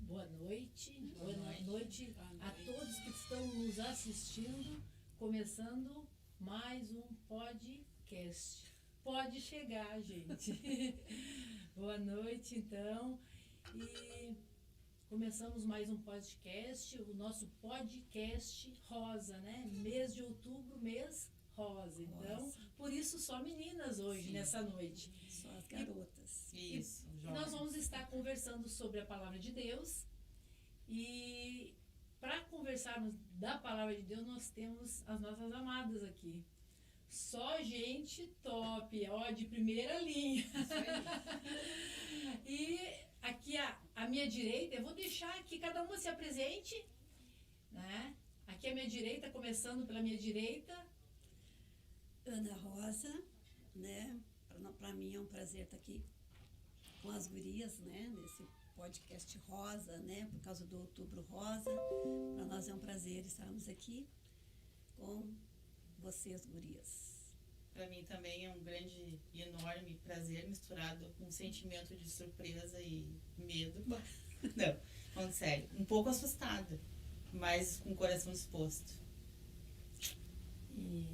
Boa noite. Boa noite a todos que estão nos assistindo. Começando mais um podcast. Pode chegar, gente. Boa noite, então. E começamos mais um podcast, o nosso podcast rosa, né? Mês de outubro, mês rosa. Então, por isso só meninas hoje, sim, nessa noite. Só as garotas. Isso. E nós vamos estar conversando sobre a palavra de Deus. E para conversarmos da palavra de Deus, nós temos as nossas amadas aqui. Só gente top, ó, de primeira linha. E aqui à minha direita, eu vou deixar que cada uma se apresente, né? Aqui à minha direita, começando pela minha direita. Ana Rosa, né? Para mim é um prazer estar aqui com as gurias, né? Nesse podcast rosa, né? Por causa do Outubro Rosa. Para nós é um prazer estarmos aqui com vocês, gurias. Para mim também é um grande e enorme prazer misturado com um sentimento de surpresa e medo. Não, falando sério, um pouco assustada, mas com o coração disposto. E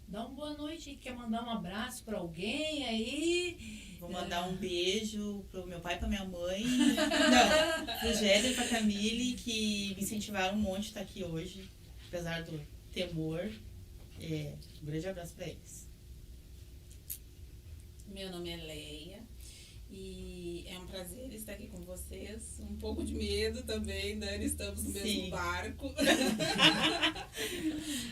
dá uma boa noite, quer mandar um abraço para alguém aí? Vou mandar um beijo pro meu pai e pra minha mãe. Não, pro Géder e pra Camille, que me incentivaram um monte a estar aqui hoje, apesar do temor. Um grande abraço para eles. Meu nome é Leia e é um prazer estar aqui com vocês. Um pouco de medo também, Dani, estamos no mesmo Sim. barco.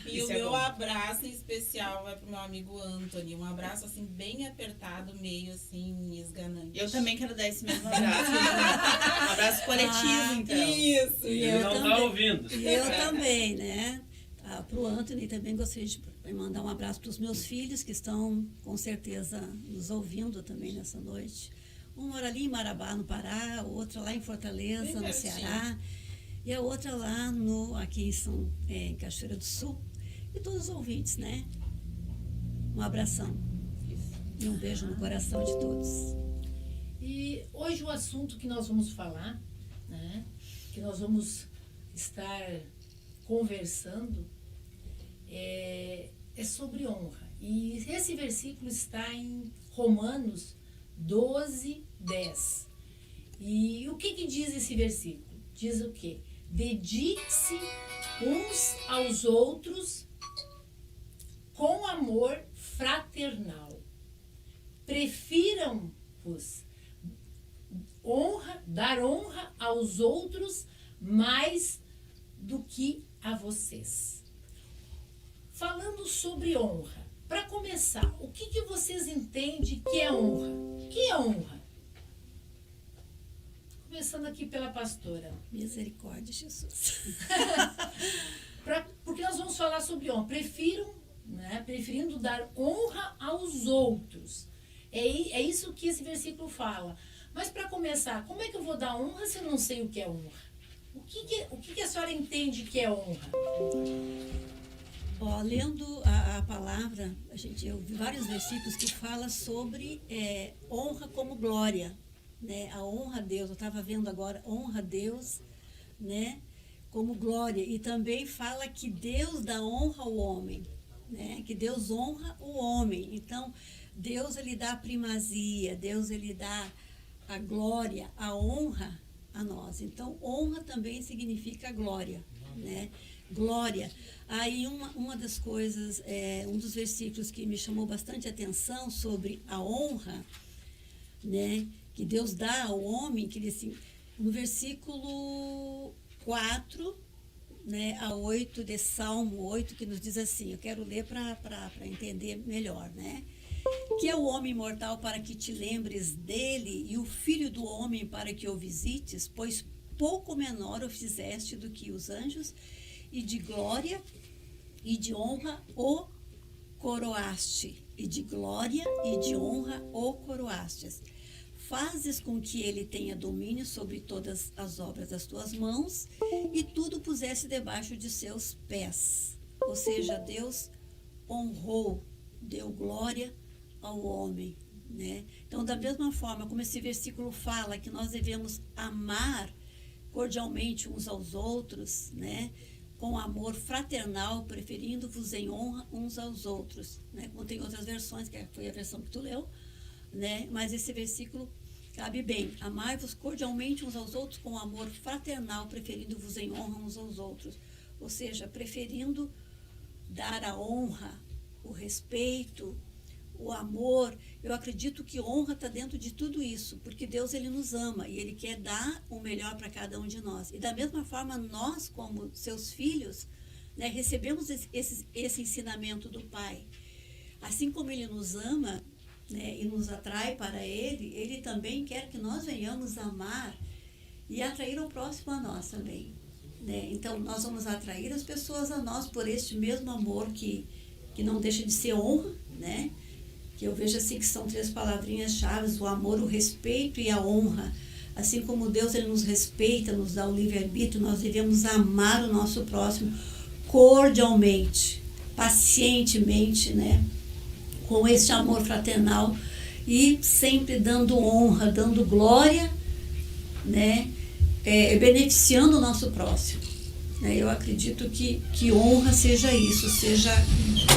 E isso o é meu bom. abraço em especial vai pro meu amigo Anthony. Um abraço assim bem apertado, meio assim esganante. Eu também quero dar esse mesmo abraço. Um abraço coletivo, então. Isso, E Ele eu não também, está ouvindo. E eu também, né? Para o Anthony também gostaria de mandar um abraço para os meus filhos, que estão com certeza nos ouvindo também nessa noite. Um mora ali em Marabá, no Pará, outra lá em Fortaleza, Bem no pertinho. Ceará, e a outra lá aqui em Cachoeira do Sul. E todos os ouvintes, né? Um abração e um beijo no coração de todos. E hoje o assunto que nós vamos falar, né? Que nós vamos estar conversando é sobre honra. E esse versículo está em Romanos 12, 10. E o que diz esse versículo? Diz o quê? Dedique-se uns aos outros com amor fraternal. Prefiram-vos dar honra aos outros mais do que a vocês. Falando sobre honra, para começar, o que vocês entendem que é honra? O que é honra? Começando aqui pela pastora. Misericórdia, Jesus. Porque nós vamos falar sobre honra. Preferindo dar honra aos outros. É isso que esse versículo fala. Mas para começar, como é que eu vou dar honra se eu não sei o que é honra? O que a senhora entende que é honra? Lendo a palavra, eu vi vários versículos que falam sobre honra como glória, né? A honra a Deus, eu estava vendo agora, honra a Deus, né? Como glória. E também fala que Deus dá honra ao homem, né? Que Deus honra o homem. Então, Deus ele dá a primazia, Deus ele dá a glória, a honra a nós. Então, honra também significa glória, né? Glória. Aí uma das coisas, um dos versículos que me chamou bastante atenção sobre a honra, né? Que Deus dá ao homem, que ele assim, no versículo 4, né, a 8 de Salmo 8, que nos diz assim, eu quero ler para entender melhor, né? Que é o homem mortal para que te lembres dele, e o filho do homem para que o visites, pois pouco menor o fizeste do que os anjos, e de glória e de honra o coroaste, e de glória e de honra o coroastes. Fazes com que ele tenha domínio sobre todas as obras das tuas mãos, e tudo pusesse debaixo de seus pés. Ou seja, Deus honrou, deu glória ao homem, né? Então, da mesma forma como esse versículo fala que nós devemos amar cordialmente uns aos outros, né? Com amor fraternal, preferindo-vos em honra uns aos outros, né? Como tem outras versões, que foi a versão que tu leu, né? Mas esse versículo cabe bem. Amai-vos cordialmente uns aos outros com amor fraternal, preferindo-vos em honra uns aos outros. Ou seja, preferindo dar a honra, o respeito, o amor. Eu acredito que honra está dentro de tudo isso, porque Deus, ele nos ama e ele quer dar o melhor para cada um de nós. E da mesma forma, nós, como seus filhos, né, recebemos esse ensinamento do Pai. Assim como ele nos ama, né, e nos atrai para ele também quer que nós venhamos amar e atrair o próximo a nós também, né? Então, nós vamos atrair as pessoas a nós por este mesmo amor que não deixa de ser honra, né? Que eu vejo assim que são 3 palavrinhas-chave: o amor, o respeito e a honra. Assim como Deus, ele nos respeita, nos dá o livre-arbítrio, nós devemos amar o nosso próximo cordialmente, pacientemente, né? Com esse amor fraternal e sempre dando honra, dando glória, né? Beneficiando o nosso próximo. Né? Eu acredito que honra seja isso, seja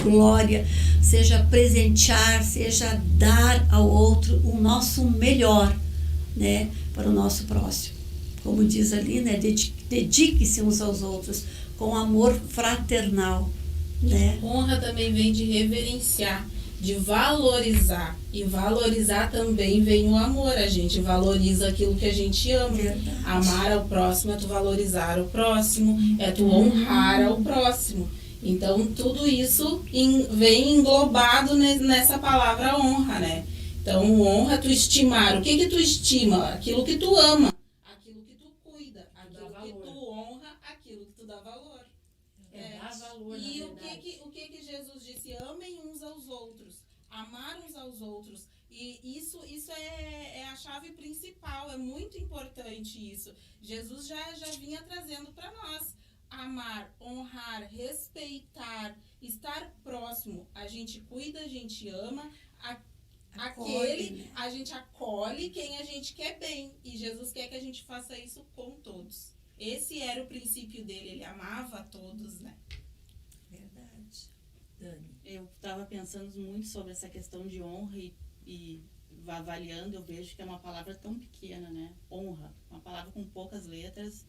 glória, seja presentear, seja dar ao outro o nosso melhor, né? Para o nosso próximo. Como diz ali, né? Dedique-se uns aos outros com amor fraternal. Né? Honra também vem de reverenciar, de valorizar. E valorizar também vem o amor. A gente valoriza aquilo que a gente ama. Verdade. Amar ao próximo é tu valorizar o próximo, é tu honrar ao próximo. Então, tudo isso vem englobado nessa palavra honra, né? Então, honra, tu estimar. O que tu estima? Aquilo que tu ama, aquilo que tu cuida, aquilo que tu honra, aquilo que tu dá valor. Dá valor, E na o verdade. que Jesus disse? Amem uns aos outros, amar uns aos outros. E isso é a chave principal, é muito importante isso. Jesus já vinha trazendo para nós. Amar, honrar, respeitar, estar próximo. A gente cuida, a gente ama, a gente acolhe quem a gente quer bem. E Jesus quer que a gente faça isso com todos. Esse era o princípio dele, ele amava a todos, né? Verdade. Dani. Eu estava pensando muito sobre essa questão de honra e avaliando, eu vejo que é uma palavra tão pequena, né? Honra, uma palavra com poucas letras.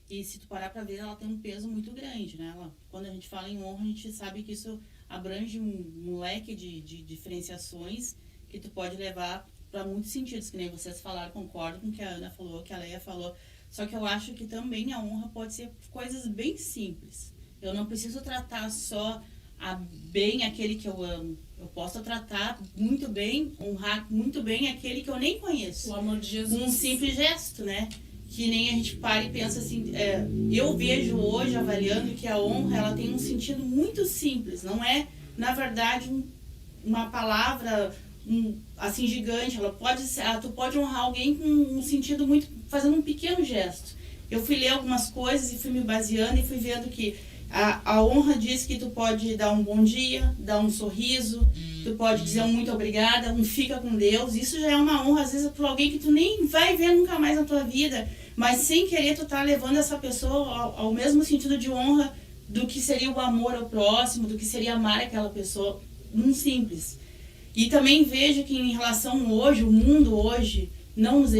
E se tu parar para ver, ela tem um peso muito grande, né? Quando a gente fala em honra, a gente sabe que isso abrange um leque de diferenciações que tu pode levar para muitos sentidos, que nem vocês falaram, concordo com o que a Ana falou, que a Leia falou. Só que eu acho que também a honra pode ser coisas bem simples. Eu não preciso tratar só bem aquele que eu amo. Eu posso tratar muito bem, honrar muito bem aquele que eu nem conheço. O amor de Jesus. Com um simples gesto, né? Que nem a gente para e pensa assim, eu vejo hoje, avaliando, que a honra, ela tem um sentido muito simples. Não é, na verdade, uma palavra assim gigante. Ela pode ser, tu pode honrar alguém com um sentido muito, fazendo um pequeno gesto. Eu fui ler algumas coisas e fui me baseando e fui vendo que a honra diz que tu pode dar um bom dia, dar um sorriso, tu pode dizer um muito obrigada, um fica com Deus. Isso já é uma honra, às vezes, por alguém que tu nem vai ver nunca mais na tua vida, mas sem querer tu tá levando essa pessoa ao mesmo sentido de honra do que seria o amor ao próximo, do que seria amar aquela pessoa, num simples. E também vejo que em relação hoje, o mundo hoje não nos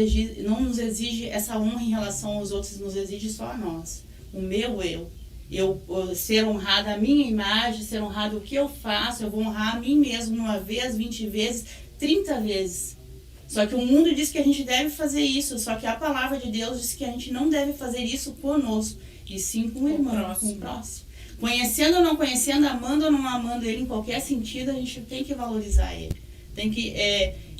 exige essa honra em relação aos outros, nos exige só a nós, o meu eu ser honrada a minha imagem, ser honrado o que eu faço, eu vou honrar a mim mesmo uma vez, 20 vezes, 30 vezes. Só que o mundo diz que a gente deve fazer isso, só que a palavra de Deus diz que a gente não deve fazer isso conosco, e sim com o irmão, com o próximo. Conhecendo ou não conhecendo, amando ou não amando ele, em qualquer sentido, a gente tem que valorizar ele. Tem que,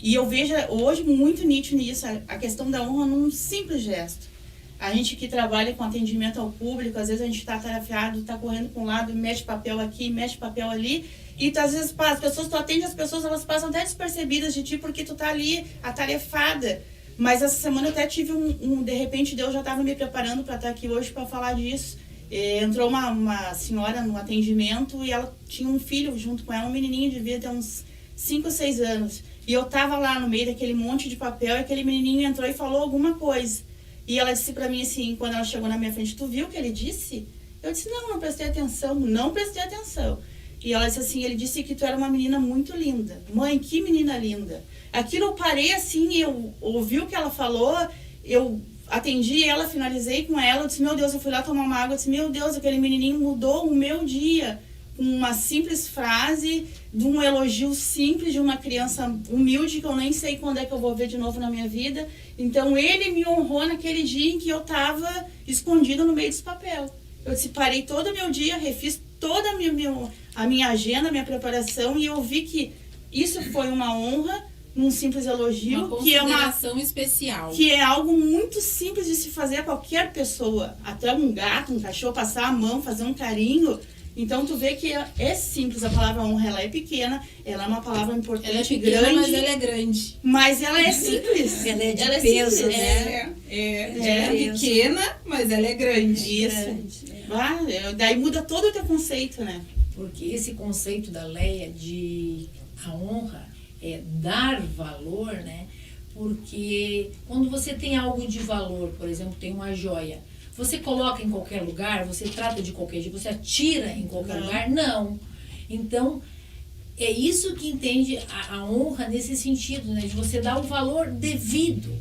e eu vejo hoje muito nítido nisso, a questão da honra num simples gesto. A gente que trabalha com atendimento ao público, às vezes a gente está atarefado, está correndo para um lado, mexe papel aqui, mexe papel ali, e às vezes as pessoas, tu atende as pessoas, elas passam até despercebidas de ti porque tu tá ali atarefada. Mas essa semana eu até tive de repente Deus já estava me preparando para estar aqui hoje para falar disso. Entrou uma senhora no atendimento e ela tinha um filho junto com ela, um menininho, devia ter uns 5 ou 6 anos. E eu tava lá no meio daquele monte de papel e aquele menininho entrou e falou alguma coisa. E ela disse pra mim assim, quando ela chegou na minha frente, tu viu o que ele disse? Eu disse, não prestei atenção, não prestei atenção. E ela disse assim, ele disse que tu era uma menina muito linda. Mãe, que menina linda. Aquilo eu parei assim, eu ouvi o que ela falou, eu atendi ela, finalizei com ela, eu disse, meu Deus, eu fui lá tomar uma água, eu disse, meu Deus, aquele menininho mudou o meu dia. Com uma simples frase, de um elogio simples de uma criança humilde, que eu nem sei quando é que eu vou ver de novo na minha vida. Então, ele me honrou naquele dia em que eu estava escondida no meio desse papel. Eu separei todo o meu dia, refiz toda a minha agenda, a minha preparação, e eu vi que isso foi uma honra, num simples elogio, Uma que é consideração especial. que é algo muito simples de se fazer a qualquer pessoa. Até um gato, um cachorro, passar a mão, fazer um carinho. Então, tu vê que é simples, a palavra honra, ela é pequena, ela é uma palavra importante, Ela é pequena, grande, mas ela é grande. mas ela é simples. Ela é de Ela é peso, simples. né? É pequena, mas ela é grande. Isso. Daí muda todo o teu conceito, né? Porque esse conceito da Leia de a honra é dar valor, né? Porque quando você tem algo de valor, por exemplo, tem uma joia, você coloca em qualquer lugar, você trata de qualquer jeito, você atira em qualquer lugar? Não. Então, é isso que entende a honra nesse sentido, né? De você dar o valor devido,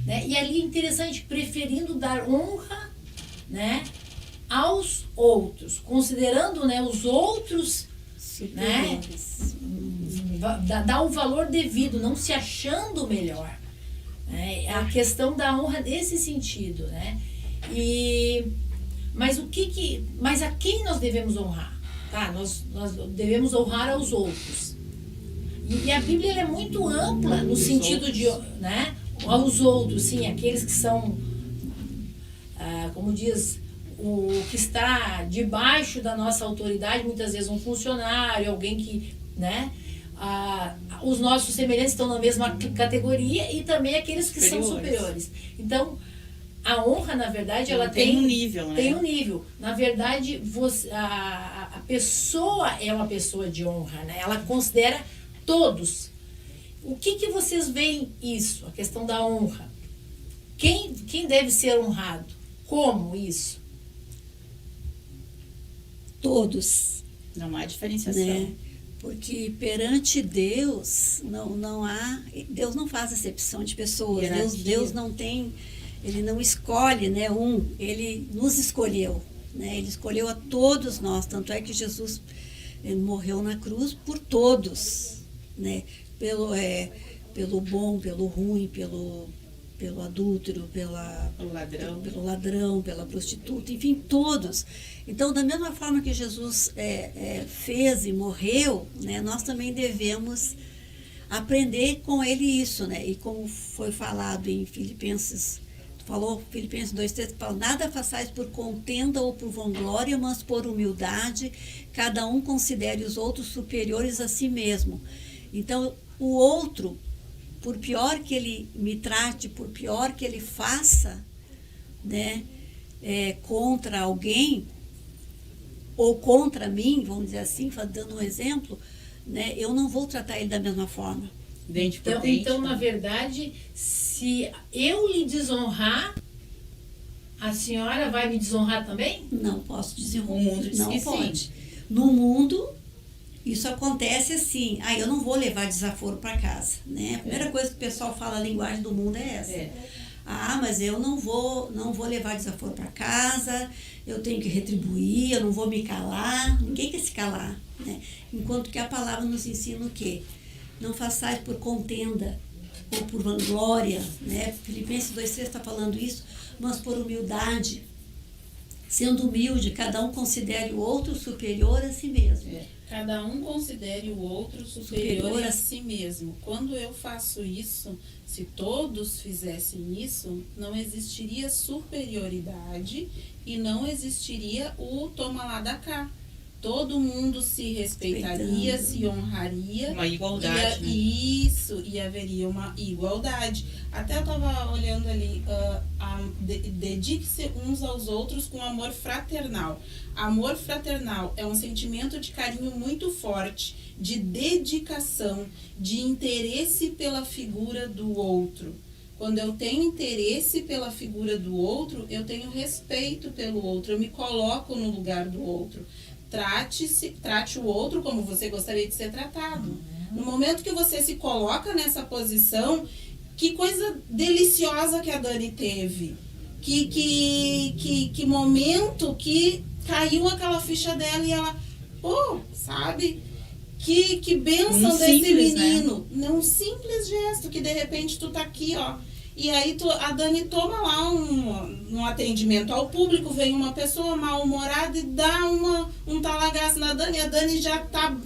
né? E ali é interessante, preferindo dar honra, né? Aos outros, considerando, né, os outros, né? Dar o valor devido, não se achando melhor. Né? A questão da honra nesse sentido, né? Mas mas a quem nós devemos honrar? Tá? Nós devemos honrar aos outros. E a Bíblia ela é muito ampla no sentido de, né? Aos outros, sim, aqueles que são, como diz, o que está debaixo da nossa autoridade, muitas vezes um funcionário, alguém que, né? Os nossos semelhantes estão na mesma categoria e também aqueles que são superiores. Então, a honra, na verdade, ela tem um nível, né? Tem um nível. Na verdade, a pessoa é uma pessoa de honra, né? Ela considera todos. O que vocês veem isso, a questão da honra? Quem deve ser honrado? Como isso? Todos. Não há diferenciação. Né? Porque perante Deus, Deus não faz acepção de pessoas. Deus não tem, Ele não escolhe, né, Ele nos escolheu, né? Ele escolheu a todos nós. Tanto é que Jesus morreu na cruz por todos, né? Pelo bom, pelo ruim, pelo adúltero, pelo ladrão, pela prostituta, enfim, todos. Então, da mesma forma que Jesus fez e morreu, né, nós também devemos aprender com ele isso, né? E como foi falado em Filipenses, Filipenses 2,3, que fala, nada façais por contenda ou por vanglória, mas por humildade, cada um considere os outros superiores a si mesmo. Então, o outro, por pior que ele me trate, por pior que ele faça, né, contra alguém, ou contra mim, vamos dizer assim, dando um exemplo, né, eu não vou tratar ele da mesma forma. Dente por dente. Então, na verdade, se eu lhe desonrar, a senhora vai me desonrar também? Não posso desonrar. O mundo diz não que pode. sim. No mundo, isso acontece assim. Eu não vou levar desaforo para casa, né? A primeira coisa que o pessoal fala, a linguagem do mundo é essa. Mas eu não vou levar desaforo para casa, eu tenho que retribuir, eu não vou me calar. Ninguém quer se calar, né? Enquanto que a palavra nos ensina o quê? Não façais por contenda ou por vanglória, né? Filipenses 2,3 está falando isso, mas por humildade. Sendo humilde, cada um considere o outro superior a si mesmo. Cada um considere o outro superior a si mesmo. Quando eu faço isso, se todos fizessem isso, não existiria superioridade e não existiria o toma lá da cá. Todo mundo se respeitaria, se honraria. Uma igualdade, né? Isso, e haveria uma igualdade. Até eu estava olhando ali, dedique-se uns aos outros com amor fraternal. Amor fraternal é um sentimento de carinho muito forte, de dedicação, de interesse pela figura do outro. Quando eu tenho interesse pela figura do outro, eu tenho respeito pelo outro, eu me coloco no lugar do outro. Trate o outro como você gostaria de ser tratado. No momento que você se coloca nessa posição, que coisa deliciosa que a Dani teve. Que momento que caiu aquela ficha dela e ela, pô, sabe? Que bênção desse simples, menino. Né? Num simples gesto, que de repente tu tá aqui, ó. E aí a Dani toma lá um atendimento ao público, vem uma pessoa mal-humorada e dá um talagaço na Dani. A Dani já tá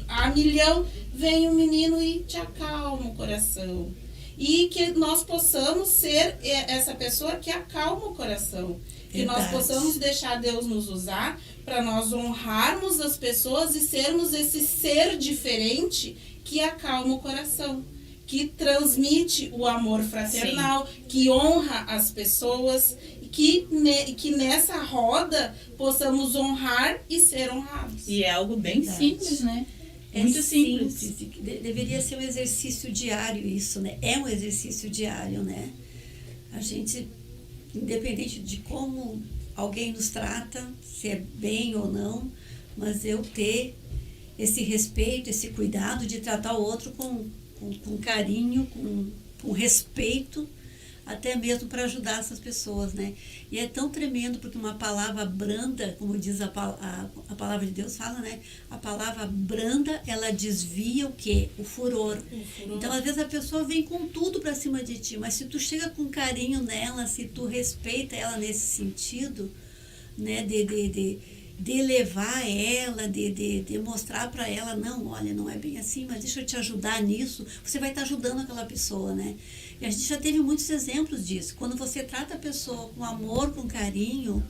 a milhão, vem o menino e te acalma o coração. E que nós possamos ser essa pessoa que acalma o coração. Que nós possamos deixar Deus nos usar para nós honrarmos as pessoas e sermos esse ser diferente que acalma o coração, que transmite o amor fraternal, sim, que honra as pessoas, que nessa roda possamos honrar e ser honrados. E é algo bem simples, né? Muito simples. Deveria ser um exercício diário isso, né? É um exercício diário, né? A gente, independente de como alguém nos trata, se é bem ou não, mas eu ter esse respeito, esse cuidado de tratar o outro com carinho, com respeito, até mesmo para ajudar essas pessoas, né? E é tão tremendo porque uma palavra branda, como diz a palavra de Deus fala, né? A palavra branda, ela desvia o quê? O furor. Então, às vezes a pessoa vem com tudo para cima de ti, mas se tu chega com carinho nela, se tu respeita ela nesse sentido, né? De elevar ela, de mostrar para ela, não, olha, não é bem assim, mas deixa eu te ajudar nisso, você vai estar ajudando aquela pessoa, né? E a gente já teve muitos exemplos disso. Quando você trata a pessoa com amor, com carinho,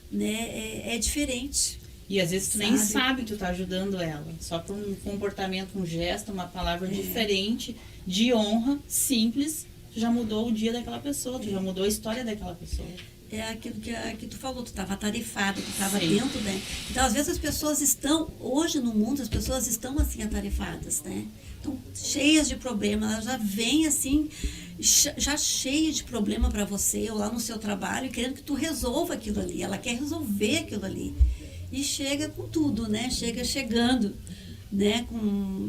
né, é diferente. E às vezes tu nem sabe que tu tá ajudando ela. Só por um comportamento, um gesto, uma palavra diferente, de honra, simples, tu já mudou o dia daquela pessoa, tu já mudou a história daquela pessoa. É aquilo que tu falou, tu estava atarefado, tu estava dentro, né? Então, às vezes as pessoas estão, hoje no mundo, as pessoas estão assim atarefadas, né? Estão cheias de problemas, elas já vêm assim, já cheias de problema para você, ou lá no seu trabalho, querendo que tu resolva aquilo ali. Ela quer resolver aquilo ali. E chega com tudo, né? Chegando, né?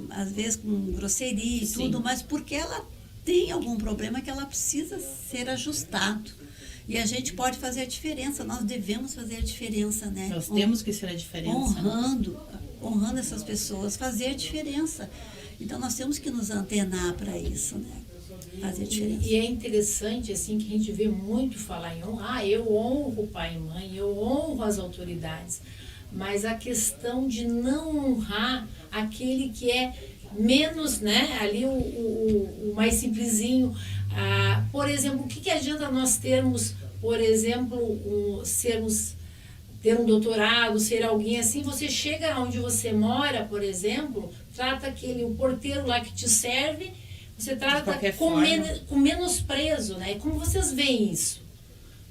Às vezes com grosseria e tudo, mas porque ela tem algum problema que ela precisa ser ajustado. E a gente pode fazer a diferença, nós devemos fazer a diferença, né? Nós temos que ser a diferença. Honrando essas pessoas, fazer a diferença. Então, nós temos que nos antenar para isso, né? Fazer a diferença. E é interessante, assim, que a gente vê muito falar em honra. Eu honro o pai e mãe, eu honro as autoridades. Mas a questão de não honrar aquele que é menos, né? Ali o mais simplesinho. Por exemplo, o que adianta nós termos, por exemplo, ter um doutorado, ser alguém assim, você chega onde você mora, por exemplo, trata o porteiro lá que te serve, você trata com menosprezo, né? Como vocês veem isso?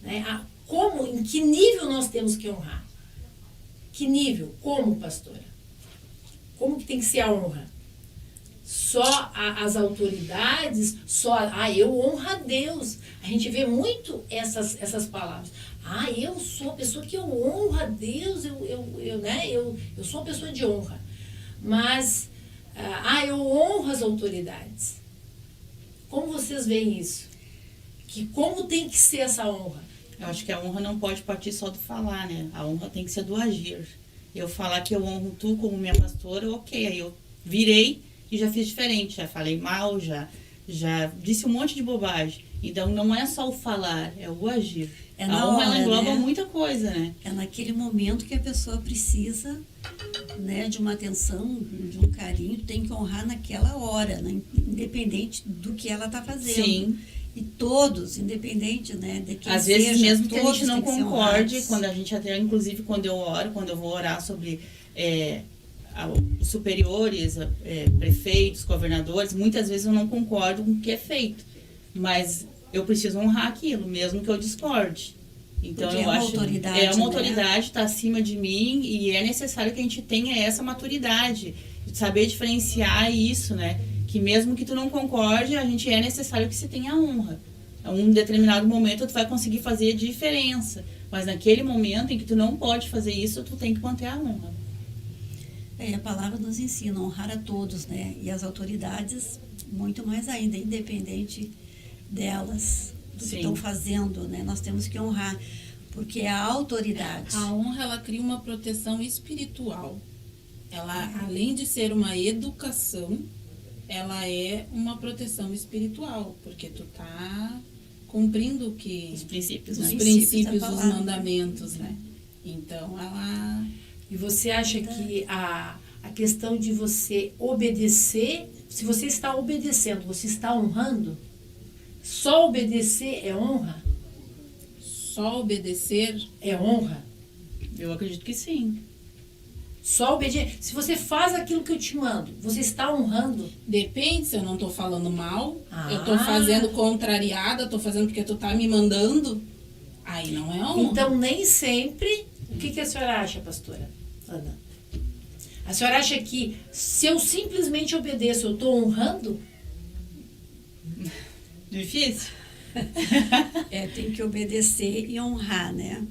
Né? Em que nível nós temos que honrar? Que nível? Como, pastora? Como que tem que ser a honra? Só as autoridades, eu honro a Deus. A gente vê muito essas palavras. Eu sou a pessoa que eu honro a Deus, eu sou uma pessoa de honra. Mas, eu honro as autoridades. Como vocês veem isso? Como tem que ser essa honra? Eu acho que a honra não pode partir só do falar, né? A honra tem que ser do agir. Eu falar que eu honro tu como minha pastora, ok, aí eu virei e já fiz diferente, já falei mal, já disse um monte de bobagem. Então, não é só o falar, é o agir. A honra, ela engloba muita coisa, né? É naquele momento que a pessoa precisa, né, de uma atenção, de um carinho, tem que honrar naquela hora, né? Independente do que ela está fazendo. Sim. E todos, independente, né, de quem às vezes, seja, mesmo que a gente não concorde, quando a gente até, inclusive, quando eu vou orar sobre superiores, prefeitos, governadores, muitas vezes eu não concordo com o que é feito, mas eu preciso honrar aquilo, mesmo que eu discorde. Então, eu acho que é uma autoridade, está acima de mim, e é necessário que a gente tenha essa maturidade, de saber diferenciar isso, né? que mesmo que tu não concorde, a gente é necessário que se tenha honra. Em um determinado momento tu vai conseguir fazer diferença, mas naquele momento em que tu não pode fazer isso, tu tem que manter a honra. A palavra nos ensina a honrar a todos, né? E as autoridades, muito mais ainda, independente delas, do que estão fazendo, né? Nós temos que honrar, porque é a autoridade. A honra, ela cria uma proteção espiritual. Ela, além de ser uma educação, ela é uma proteção espiritual, porque tu tá cumprindo o que... Os princípios, os né? princípios, da os palavra. mandamentos, né? Então, ela... E você acha que a questão de você obedecer, se você está obedecendo, você está honrando? Só obedecer é honra? Só obedecer É honra? Eu acredito que sim. Só obedecer. Se você faz aquilo que eu te mando, você está honrando? depende, se eu não tô falando mal, Ah. eu tô fazendo contrariada, tô fazendo porque tu tá me mandando, aí não é honra. Então, nem sempre. O que a senhora acha, pastora Ana? A senhora acha que se eu simplesmente obedeço, eu estou honrando? Difícil? Tem que obedecer e honrar, né?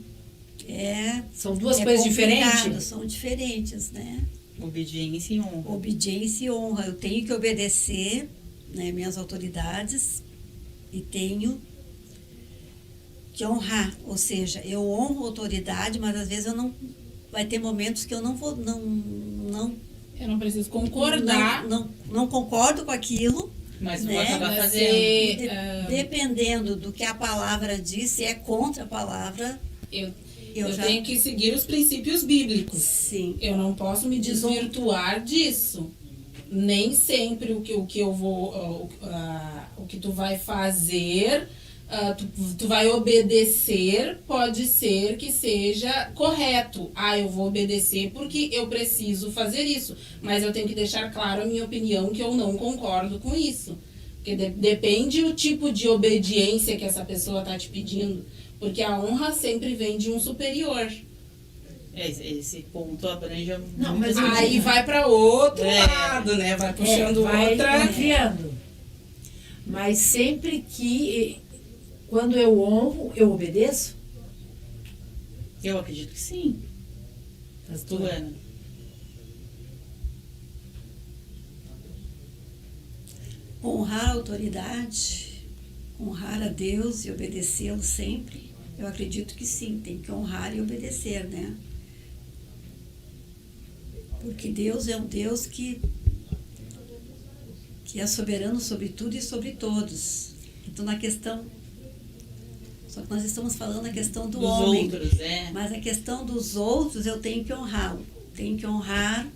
São duas É coisas complicado, diferentes? são diferentes, né? Obediência e honra. Obediência e honra. Eu tenho que obedecer, né, minhas autoridades e tenho que honrar. Ou seja, eu honro a autoridade, mas às vezes eu não... Vai ter momentos que eu não vou... Eu não preciso concordar. Não concordo com aquilo. Mas vou Né? acabar Vai fazendo. ser, Dependendo do que a palavra diz, se é contra a palavra, eu já... tenho que seguir os princípios bíblicos. Sim. Eu não posso me desvirtuar disso. Nem sempre o que eu vou, o que tu vai fazer, tu vai obedecer, pode ser que seja correto. Eu vou obedecer porque eu preciso fazer isso. Mas eu tenho que deixar claro a minha opinião que eu não concordo com isso. Porque depende o tipo de obediência que essa pessoa está te pedindo. Porque a honra sempre vem de um superior. Esse ponto abrange Não, muitas mas coisas. Aí vai para outro É. lado, né? Vai puxando vai outra. ampliando. Mas sempre que, quando eu honro, eu obedeço? Eu acredito que sim. Pastora? Ana. Honrar a autoridade, honrar a Deus e obedecê-lo sempre, eu acredito que sim, tem que honrar e obedecer, né? Porque Deus é um Deus que é soberano sobre tudo e sobre todos. Então, na questão... Só que nós estamos falando a questão do Dos homem. outros, Mas a questão dos outros, eu tenho que honrá-lo. Tenho que honrar,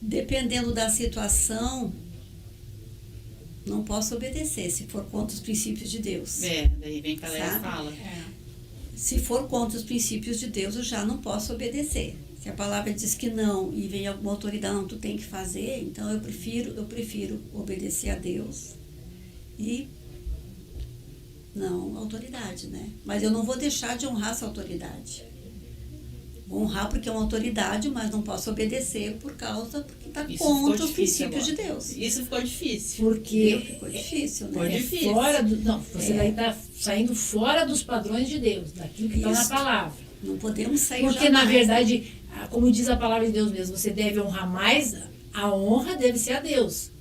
dependendo da situação, não posso obedecer, se for contra os princípios de Deus. Daí vem aquela Sabe? fala. Se for contra os princípios de Deus, eu já não posso obedecer. Se a palavra diz que não e vem alguma autoridade, não, tu tem que fazer, então eu prefiro obedecer a Deus e não a autoridade, né? Mas eu não vou deixar de honrar essa autoridade. Vou honrar porque é uma autoridade, mas não posso obedecer porque está Isso contra ficou os difícil princípios agora. de Deus. Isso ficou difícil. Porque Ficou difícil, Ficou né? difícil. fora do, não, você daí está saindo fora dos padrões de Deus, daquilo que está na Isso. palavra. Não podemos sair Porque, na jamais. verdade, como diz a palavra de Deus mesmo, você deve honrar mais, a honra deve ser a Deus.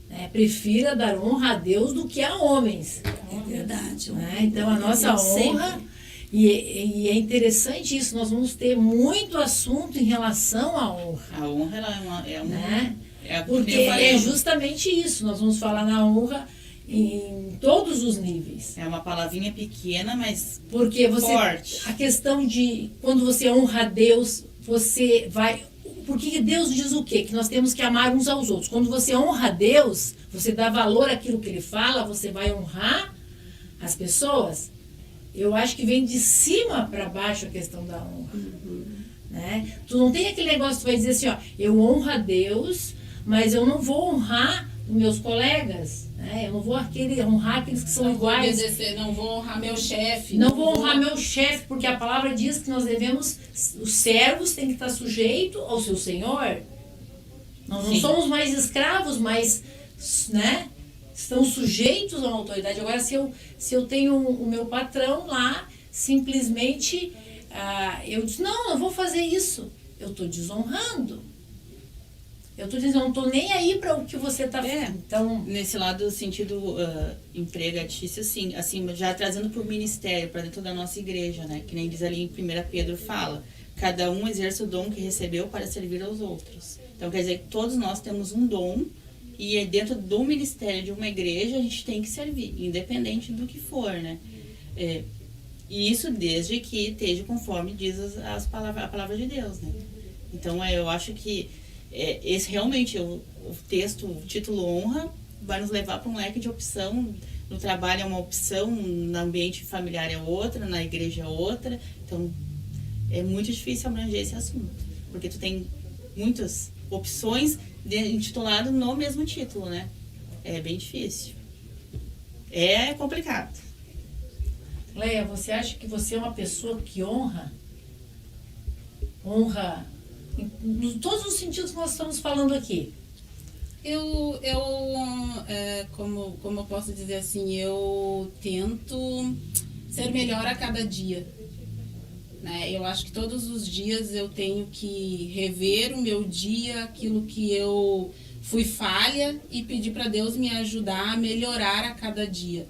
Né? Prefira dar honra a Deus do que a homens. É verdade. Né? Então, a nossa Deus honra, sempre. e é interessante isso, nós vamos ter muito assunto em relação à honra. A honra ela é Né? é Porque eu falei, é justamente isso, nós vamos falar na honra em todos os níveis. é uma palavrinha pequena, mas Porque você, forte. a questão de quando você honra a Deus, você vai... Porque Deus diz o quê? Que nós temos que amar uns aos outros. Quando você honra a Deus, você dá valor àquilo que Ele fala, você vai honrar as pessoas. Eu acho que vem de cima para baixo a questão da honra. Né? Tu não tem aquele negócio que tu vai dizer assim, ó, eu honro a Deus, mas eu não vou honrar os meus colegas. Né? Eu não vou honrar aqueles que são Não vou iguais. obedecer, não vou honrar meu chefe. Não vou honrar meu chefe, porque a palavra diz que nós devemos, os servos têm que estar sujeitos ao seu senhor. Nós não Sim. somos mais escravos, mas né? Estão sujeitos a uma autoridade. Agora, se eu tenho o meu patrão lá, simplesmente eu disse, não, eu vou fazer isso. Eu estou desonrando. Eu estou dizendo, não estou nem aí para o que você está fazendo. Então, nesse lado, sentido empregatício, assim, já trazendo para o ministério, para dentro da nossa igreja, né? Que nem diz ali em 1 Pedro fala, cada um exerce o dom que recebeu para servir aos outros. Então, quer dizer que todos nós temos um dom e dentro do ministério de uma igreja a gente tem que servir, independente do que for, né? E isso desde que esteja conforme diz a palavra de Deus, né? Então, eu acho que esse realmente, o texto, o título honra, vai nos levar para um leque de opção. No trabalho é uma opção, no ambiente familiar é outra, na igreja é outra. Então, é muito difícil abranger esse assunto, porque tu tem muitas opções intitulado no mesmo título, né? É bem difícil. É complicado. Leia, você acha que você é uma pessoa que honra? Honra em todos os sentidos que nós estamos falando aqui. Como eu posso dizer assim, eu tento ser melhor a cada dia. Né? Eu acho que todos os dias eu tenho que rever o meu dia, aquilo que eu fui falha e pedir para Deus me ajudar a melhorar a cada dia.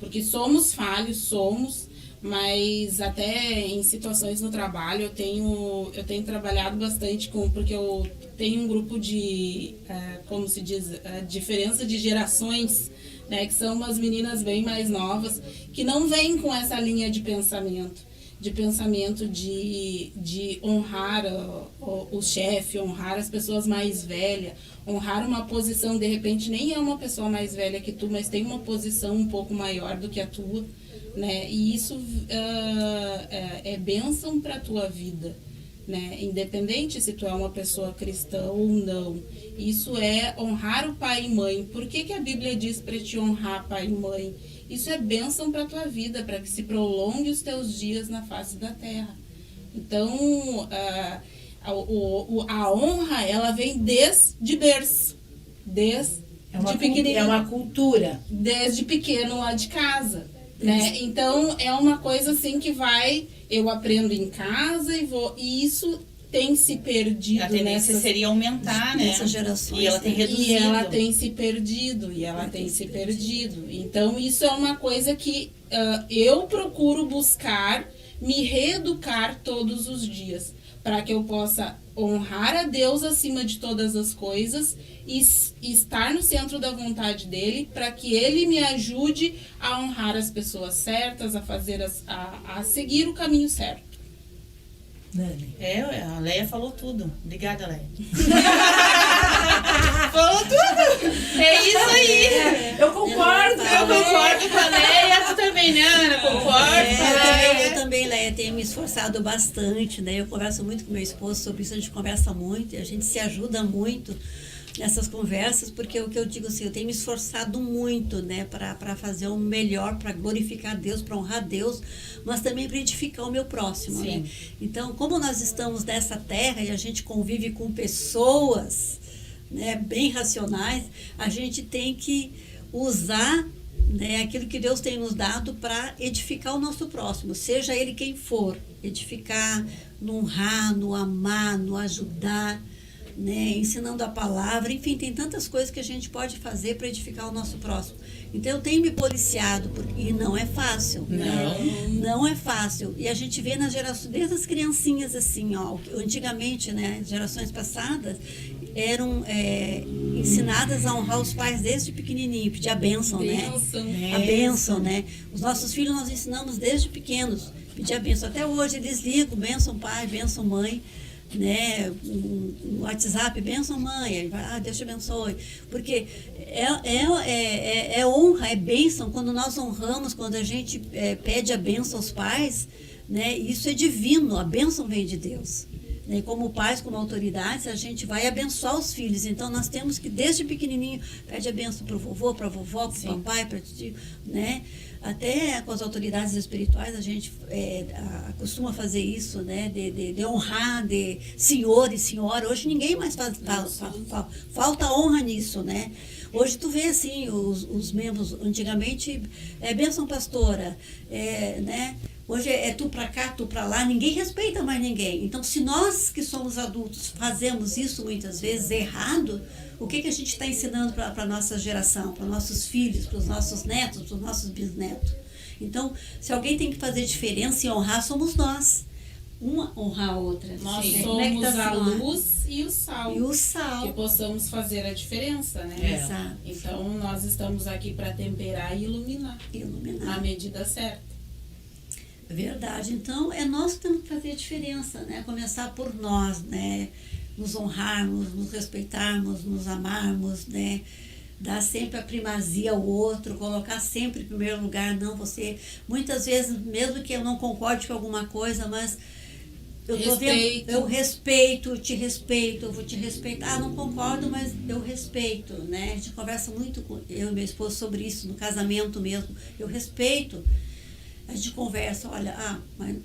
Porque somos falhos, mas até em situações no trabalho eu tenho trabalhado bastante porque eu tenho um grupo de, como se diz, diferença de gerações, né, que são umas meninas bem mais novas, que não vêm com essa linha de pensamento de honrar o chefe, honrar as pessoas mais velhas, honrar uma posição, de repente nem é uma pessoa mais velha que tu, mas tem uma posição um pouco maior do que a tua, né? E isso é bênção para a tua vida, né? Independente se tu é uma pessoa cristã ou não. Isso é honrar o pai e mãe. Por que a Bíblia diz para te honrar pai e mãe? Isso é bênção para a tua vida, para que se prolongue os teus dias na face da terra. Então, a honra, ela vem desde berço, desde pequenininho. É uma cultura. Desde pequeno lá de casa. Né? Então, é uma coisa assim que eu aprendo em casa e isso tem se perdido. A tendência seria aumentar, né? Nessas gerações. E ela tem reduzido. E ela tem se perdido. Então, isso é uma coisa que eu procuro buscar, me reeducar todos os dias, para que eu possa honrar a Deus acima de todas as coisas e estar no centro da vontade dele, para que ele me ajude a honrar as pessoas certas, a seguir o caminho certo. A Leia falou tudo. Obrigada, Leia. Falou tudo! É isso aí! Eu concordo com a Leia. Tu também, né, Ana? Concordo. Eu também, Leia, tenho me esforçado bastante, né? Eu converso muito com meu esposo sobre isso, a gente conversa muito e a gente se ajuda muito nessas conversas, porque o que eu digo assim, eu tenho me esforçado muito, né, para fazer o melhor, para glorificar Deus, para honrar Deus, mas também para edificar o meu próximo, né? Então, como nós estamos nessa terra e a gente convive com pessoas, né, bem racionais, a gente tem que usar, né, aquilo que Deus tem nos dado para edificar o nosso próximo, seja ele quem for, edificar, no honrar, no amar, no ajudar, né, ensinando a palavra, enfim, tem tantas coisas que a gente pode fazer para edificar o nosso próximo. Então, eu tenho me policiado, e não é fácil. Não é fácil. E a gente vê nas gerações, desde as criancinhas assim, ó, antigamente, né, gerações passadas, eram ensinadas a honrar os pais desde pequenininho, pedir a bênção, né? A bênção, né? Os nossos filhos nós ensinamos desde pequenos, pedir a bênção. Até hoje eles ligam, bênção pai, bênção mãe, né, no WhatsApp, bênção mãe, ele vai, Deus te abençoe, porque é honra, é bênção, quando nós honramos, quando a gente pede a bênção aos pais, né, isso é divino, a bênção vem de Deus, né, como pais, como autoridades, a gente vai abençoar os filhos, então nós temos que desde pequenininho, pede a bênção para o vovô, para a vovó, para o papai, para o tio, né, até com as autoridades espirituais a gente costuma fazer isso, né? De honrar, de senhor e senhora. Hoje ninguém mais falta honra nisso, né? Hoje tu vê assim, os membros, antigamente, bênção pastora, né? Hoje é tu pra cá, tu pra lá, ninguém respeita mais ninguém. Então, se nós que somos adultos fazemos isso muitas vezes errado, o que a gente está ensinando para a nossa geração, para nossos filhos, para os nossos netos, para os nossos bisnetos? Então, se alguém tem que fazer diferença e honrar, somos nós. Uma honrar a outra. Nós Sim. somos tá a assim, ó? luz e o sal. E o sal. Que possamos fazer a diferença, né? Exato. Então, nós estamos aqui para temperar e iluminar na Iluminar. medida certa. Verdade. Então, nós que temos que fazer a diferença, né? Começar por nós, né? Nos honrarmos, nos respeitarmos, nos amarmos, né? Dar sempre a primazia ao outro, colocar sempre em primeiro lugar, não você. Muitas vezes, mesmo que eu não concorde com alguma coisa, mas eu tô vendo, eu respeito, te respeito, eu vou te respeitar. Ah, não concordo, mas eu respeito, né? A gente conversa muito com eu e meu esposo sobre isso, no casamento mesmo. Eu respeito. A gente conversa, olha, mas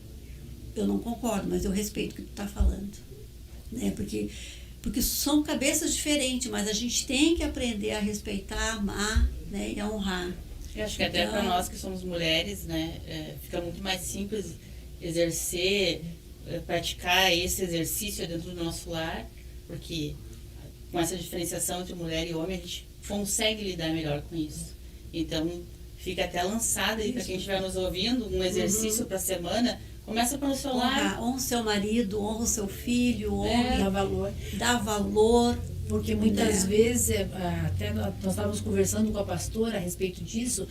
eu não concordo, mas eu respeito o que tu tá falando, né? Porque são cabeças diferentes, mas a gente tem que aprender a respeitar, amar, né, e a honrar. Eu acho que até para nós que somos mulheres, né, fica muito mais simples exercer, praticar esse exercício dentro do nosso lar, porque com essa diferenciação entre mulher e homem, a gente consegue lidar melhor com isso. Então, fica até lançado aí para quem estiver nos ouvindo, um exercício para a semana. Começa pelo seu lar. Honra o seu marido, honra o seu filho, Dá valor. Dá valor. Porque muitas vezes, até nós estávamos conversando com a pastora a respeito disso,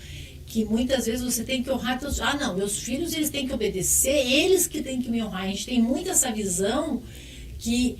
que muitas vezes você tem que honrar teus... não, meus filhos eles têm que obedecer, eles que têm que me honrar. A gente tem muito essa visão que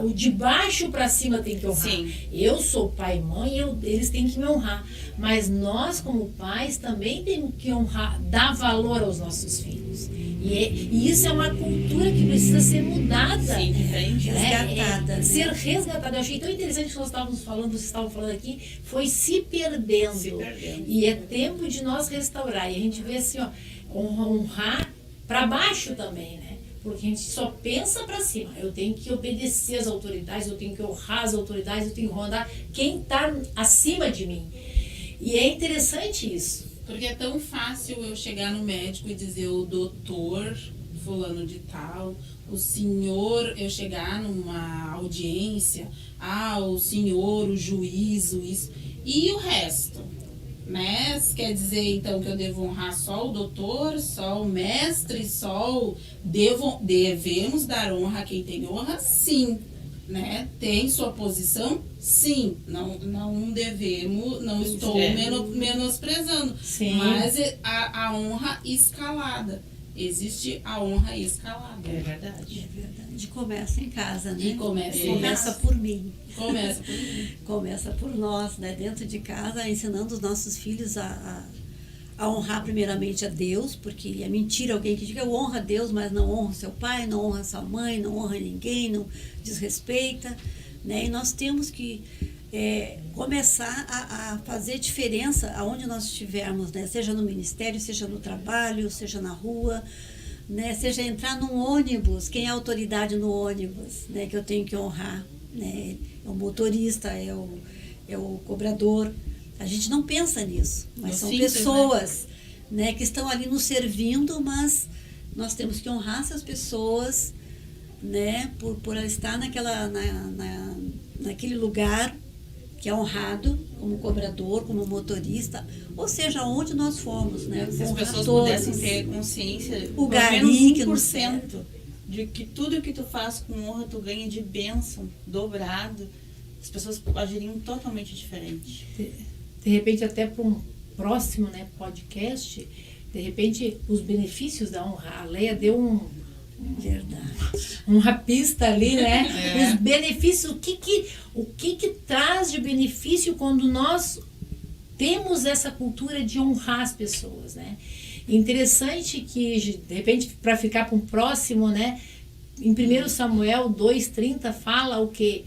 o de baixo para cima tem que honrar. Sim. Eu sou pai e mãe, eles têm que me honrar. Mas nós, como pais, também temos que honrar, dar valor aos nossos filhos. E isso é uma cultura que precisa ser mudada. Sim, resgatada. Ser resgatada. Eu achei tão interessante que nós estávamos falando, vocês estavam falando aqui, foi se perdendo. E é tempo de nós restaurar. E a gente vê assim, ó, honrar para baixo também, né? Porque a gente só pensa para cima. Eu tenho que obedecer às autoridades, eu tenho que honrar as autoridades, eu tenho que honrar quem está acima de mim. E é interessante isso. Porque é tão fácil eu chegar no médico e dizer o doutor fulano de tal, o senhor, eu chegar numa audiência, o senhor, o juiz, isso. E o resto, né? Quer dizer, então, que eu devo honrar só o doutor, só o mestre, devemos dar honra a quem tem honra? Sim. Né? Tem sua posição? Sim. Não devemos, não estou menosprezando. Sim. Mas a honra escalada. Existe a honra escalada. É verdade. É verdade. Começa em casa, né? E começa por mim. Começa por mim. Começa por nós, né? Dentro de casa, ensinando os nossos filhos a honrar primeiramente a Deus, porque é mentira alguém que diga eu honro a Deus, mas não honra seu pai, não honra sua mãe, não honra ninguém, não desrespeita, né? E nós temos que começar a fazer diferença aonde nós estivermos, né? Seja no ministério, seja no trabalho, seja na rua, né? Seja entrar num ônibus, quem é a autoridade no ônibus, né? Que eu tenho que honrar, né? É o motorista, é o cobrador. A gente não pensa nisso, mas são pessoas, né, que estão ali nos servindo, mas nós temos que honrar essas pessoas, né, por estar naquele lugar que é honrado, como cobrador, como motorista, ou seja, onde nós formos, né? Se as pessoas todos. pudessem ter consciência, O pelo gari menos que nos 1%, de que tudo que tu faz com honra, tu ganha de bênção, dobrado, as pessoas agiriam totalmente diferente. De repente, até para um próximo, né, podcast, de repente, os benefícios da honra. A Leia deu uma pista ali, né? Os benefícios, o que traz de benefício quando nós temos essa cultura de honrar as pessoas, né? Interessante que, de repente, para ficar para um próximo, né? Em 1 Samuel 2:30 fala o que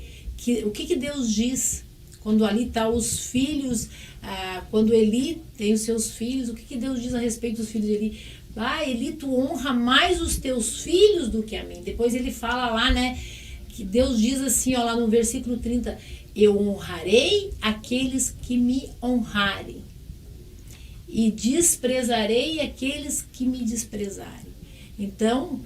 Deus diz quando ali tá os filhos, quando Eli tem os seus filhos, o que Deus diz a respeito dos filhos de Eli? Eli, tu honra mais os teus filhos do que a mim. Depois ele fala lá, né, que Deus diz assim, ó, lá no versículo 30, eu honrarei aqueles que me honrarem e desprezarei aqueles que me desprezarem. Então,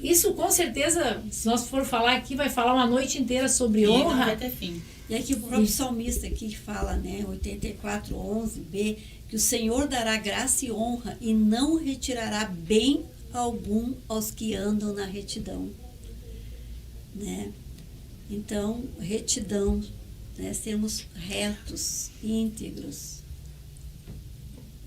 isso com certeza, se nós for falar aqui, vai falar uma noite inteira sobre E não honra. vai ter fim. E aqui o próprio salmista aqui fala, né, 84:11b, que o Senhor dará graça e honra e não retirará bem algum aos que andam na retidão, né? Então, retidão, né, sermos retos, íntegros.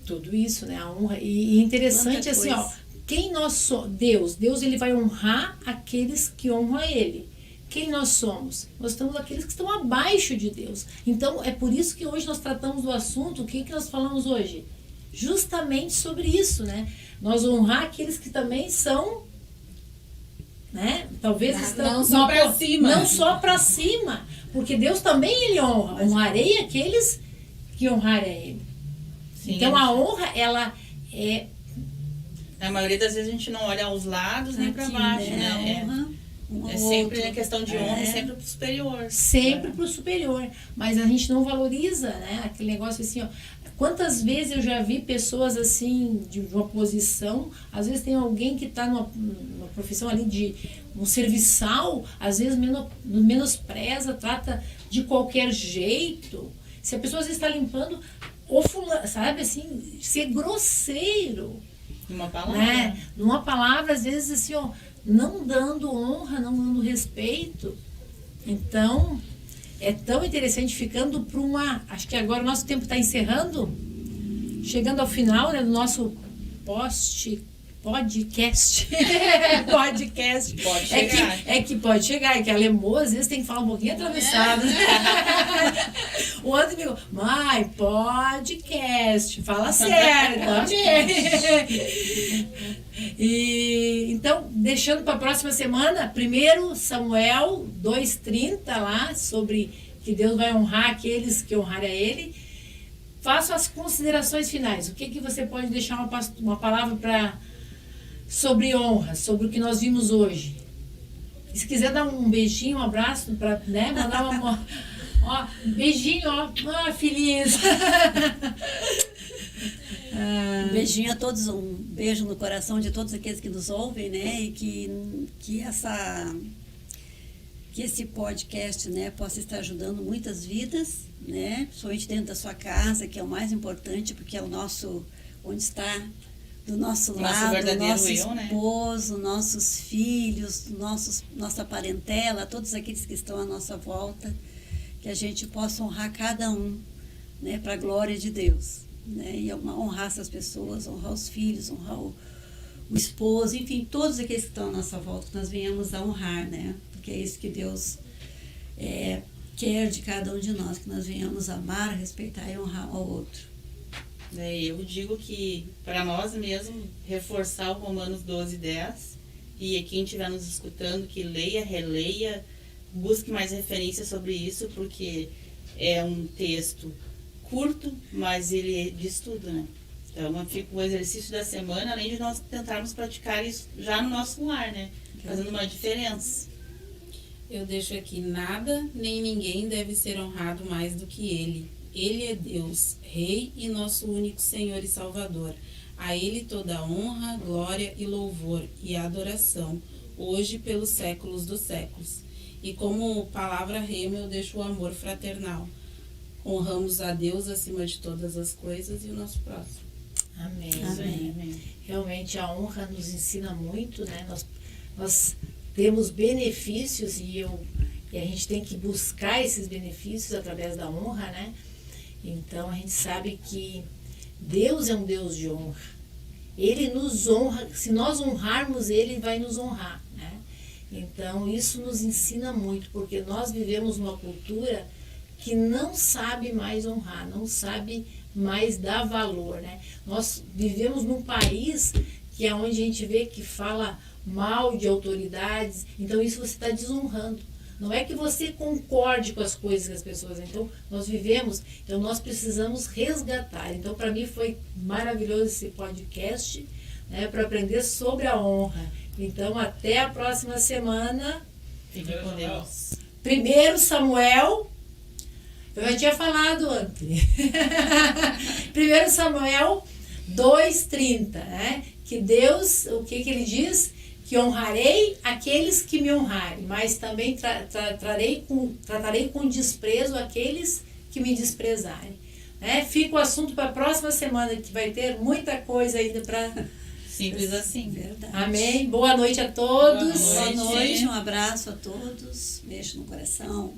Tudo isso, né? A honra. E interessante Quanta assim, ó, coisa. quem nós somos? Deus ele vai honrar aqueles que honram a Ele. Quem nós somos? Nós somos aqueles que estão abaixo de Deus. Então, é por isso que hoje nós tratamos do assunto, o que nós falamos hoje? Justamente sobre isso, né? Nós honrar aqueles que também são, né? Talvez Não só pra cima. Não só para cima, porque Deus também ele honra. Honrarei aqueles que honrarem a Ele. Sim, Então, a honra, ela é na maioria das vezes a gente não olha aos lados nem para Aqui, baixo, né? A honra, um É ao sempre outro. a questão de honra, sempre pro superior. sempre para o superior, mas a gente não valoriza, né? Aquele negócio assim, ó. Quantas vezes eu já vi pessoas assim, de uma posição, às vezes tem alguém que está numa profissão ali de um serviçal, às vezes menospreza, trata de qualquer jeito. Se a pessoa às vezes está limpando, ou fulano, sabe assim, ser grosseiro, Uma palavra. né? Numa palavra, às vezes assim, ó, não dando honra, não dando respeito. Então, é tão interessante, ficando para uma... Acho que agora o nosso tempo está encerrando, chegando ao final, né, do nosso podcast. Podcast. Pode chegar. É que pode chegar, é que a Lemô às vezes tem que falar um pouquinho atravessado. O André me falou, mãe, podcast, fala sério, também. E, então, deixando para a próxima semana, 1 Samuel 2:30 lá, sobre que Deus vai honrar aqueles que honrarem a Ele. Faço as considerações finais. O que você pode deixar uma palavra sobre honra, sobre o que nós vimos hoje? E se quiser dar um beijinho, um abraço, para, né, mandar uma... Ó, beijinho, ó, feliz. Um beijinho a todos, um beijo no coração de todos aqueles que nos ouvem, né? E que esse podcast, né, possa estar ajudando muitas vidas, né? Principalmente dentro da sua casa, que é o mais importante, porque é o nosso, onde está do nosso lado, verdadeiro nosso eu, né? esposo, nossos filhos, nossa parentela, todos aqueles que estão à nossa volta, que a gente possa honrar cada um, né, para a glória de Deus, né, e honrar essas pessoas, honrar os filhos, honrar o esposo, enfim, todos aqueles que estão à nossa volta, que nós venhamos a honrar, né, porque é isso que Deus quer de cada um de nós, que nós venhamos amar, respeitar e honrar ao outro. Eu digo que para nós mesmo reforçar o Romanos 12:10, e quem estiver nos escutando que leia, releia, busque mais referências sobre isso, porque é um texto curto, mas ele diz tudo, né? Então fica o exercício da semana, além de nós tentarmos praticar isso já no nosso lar, né? Fazendo uma diferença. Eu deixo aqui: nada nem ninguém deve ser honrado mais do que Ele. Ele é Deus, Rei e nosso único Senhor e Salvador. A Ele toda honra, glória e louvor e adoração, hoje e pelos séculos dos séculos. E como palavra rema, eu deixo o amor fraternal. Honramos a Deus acima de todas as coisas e o nosso próximo. Amém. Amém. Realmente a honra nos ensina muito, né? Nós temos benefícios e a gente tem que buscar esses benefícios através da honra, né? Então a gente sabe que Deus é um Deus de honra. Ele nos honra, se nós honrarmos Ele, vai nos honrar, né? Então isso nos ensina muito, porque nós vivemos numa cultura que não sabe mais honrar, não sabe mais dar valor, né? Nós vivemos num país que é onde a gente vê que fala mal de autoridades, então isso você está desonrando. Não é que você concorde com as coisas das pessoas, então nós vivemos, então nós precisamos resgatar. Então para mim foi maravilhoso esse podcast, né, para aprender sobre a honra. Então até a próxima semana. Fique com Deus. 1 Samuel Eu já tinha falado antes. 1 Samuel 2,30, né? Que Deus, o que ele diz? Que honrarei aqueles que me honrarem, mas também tratarei com desprezo aqueles que me desprezarem. Né? Fica o assunto para a próxima semana, que vai ter muita coisa ainda para... Simples assim. Verdade. Amém. Boa noite a todos. Boa noite, um abraço a todos. Beijo no coração.